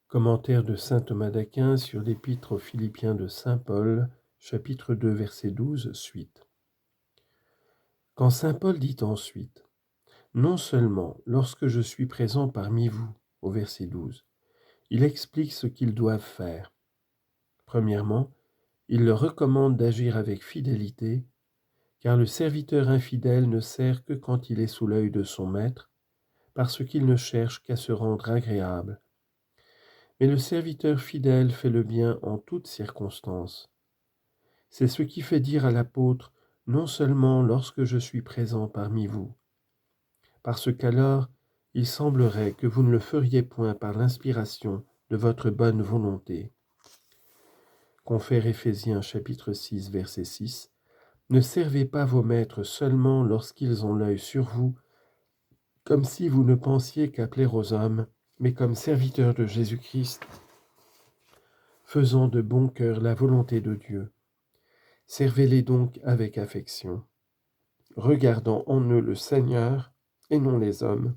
Commentaire de saint Thomas d'Aquin sur l'épître aux Philippiens de saint Paul, chapitre 2, verset 12, suite. Quand saint Paul dit ensuite « Non seulement lorsque je suis présent parmi vous » au verset 12, il explique ce qu'ils doivent faire. Premièrement, il leur recommande d'agir avec fidélité, car le serviteur infidèle ne sert que quand il est sous l'œil de son maître, parce qu'il ne cherche qu'à se rendre agréable. Mais le serviteur fidèle fait le bien en toutes circonstances. C'est ce qui fait dire à l'apôtre « non seulement lorsque je suis présent parmi vous », parce qu'alors il semblerait que vous ne le feriez point par l'inspiration de votre bonne volonté. Confère Éphésiens chapitre 6, verset 6. Ne servez pas vos maîtres seulement lorsqu'ils ont l'œil sur vous, comme si vous ne pensiez qu'à plaire aux hommes, mais comme serviteurs de Jésus-Christ, faisant de bon cœur la volonté de Dieu. Servez-les donc avec affection, regardant en eux le Seigneur et non les hommes.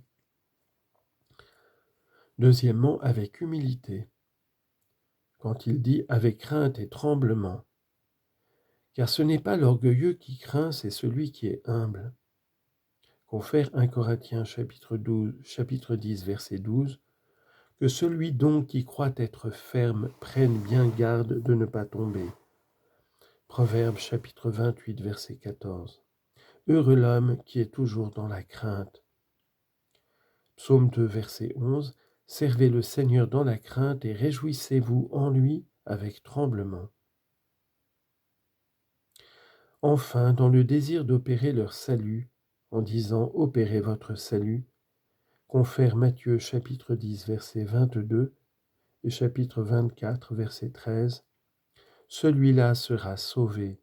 Deuxièmement, avec humilité, quand il dit avec crainte et tremblement, car ce n'est pas l'orgueilleux qui craint, c'est celui qui est humble. Confère 1 Corinthiens chapitre 10, verset 12, que celui donc qui croit être ferme prenne bien garde de ne pas tomber. Proverbe chapitre 28, verset 14. Heureux l'homme qui est toujours dans la crainte. Psaume 2, verset 11. Servez le Seigneur dans la crainte et réjouissez-vous en lui avec tremblement. Enfin, dans le désir d'opérer leur salut, en disant « opérez votre salut », confère Matthieu chapitre 10, verset 22 et chapitre 24, verset 13, « Celui-là sera sauvé,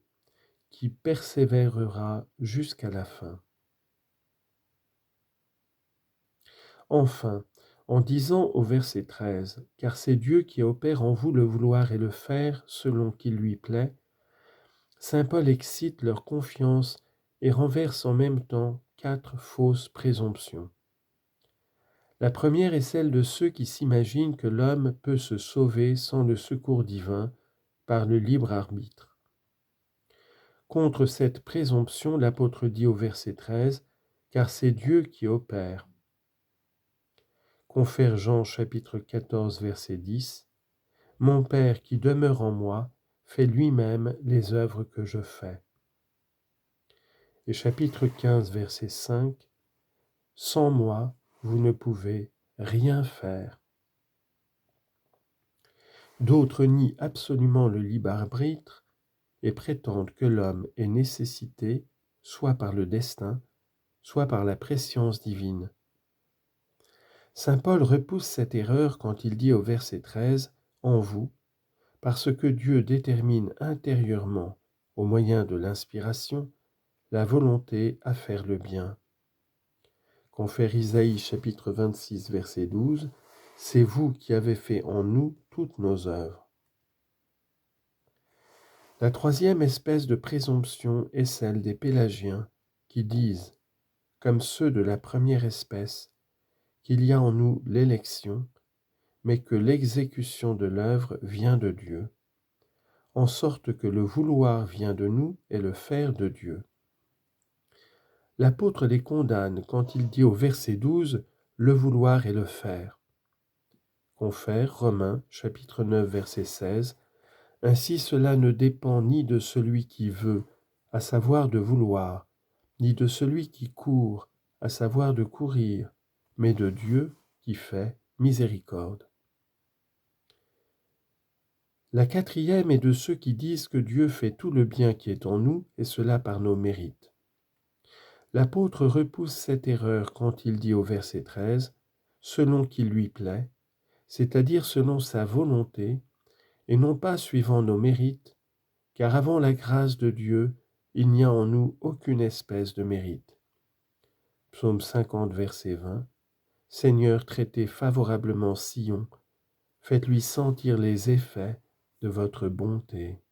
qui persévérera jusqu'à la fin. » Enfin, en disant au verset 13, « Car c'est Dieu qui opère en vous le vouloir et le faire selon qu'il lui plaît », saint Paul excite leur confiance et renverse en même temps 4 fausses présomptions. La première est celle de ceux qui s'imaginent que l'homme peut se sauver sans le secours divin par le libre arbitre. Contre cette présomption, l'apôtre dit au verset 13, « Car c'est Dieu qui opère ». Confère Jean chapitre 14, verset 10, « Mon Père qui demeure en moi fait lui-même les œuvres que je fais. » Et chapitre 15, verset 5, « Sans moi, vous ne pouvez rien faire. » D'autres nient absolument le libre arbitre et prétendent que l'homme est nécessité soit par le destin, soit par la prescience divine. Saint Paul repousse cette erreur quand il dit au verset 13 « En vous », parce que Dieu détermine intérieurement, au moyen de l'inspiration, la volonté à faire le bien. Confère Isaïe chapitre 26, verset 12, « C'est vous qui avez fait en nous toutes nos œuvres. » La troisième espèce de présomption est celle des pélagiens qui disent, comme ceux de la première espèce, qu'il y a en nous l'élection, mais que l'exécution de l'œuvre vient de Dieu, en sorte que le vouloir vient de nous et le faire de Dieu. L'apôtre les condamne quand il dit au verset 12 « le vouloir et le faire ». Confère Romains chapitre 9 verset 16 « Ainsi cela ne dépend ni de celui qui veut, à savoir de vouloir, ni de celui qui court, à savoir de courir, mais de Dieu qui fait miséricorde. » La quatrième est de ceux qui disent que Dieu fait tout le bien qui est en nous, et cela par nos mérites. L'apôtre repousse cette erreur quand il dit au verset 13 « selon qu'il lui plaît », c'est-à-dire selon sa volonté, et non pas suivant nos mérites, car avant la grâce de Dieu, il n'y a en nous aucune espèce de mérite. Psaume 50, verset 20. Seigneur, traitez favorablement Sion, faites-lui sentir les effets de votre bonté.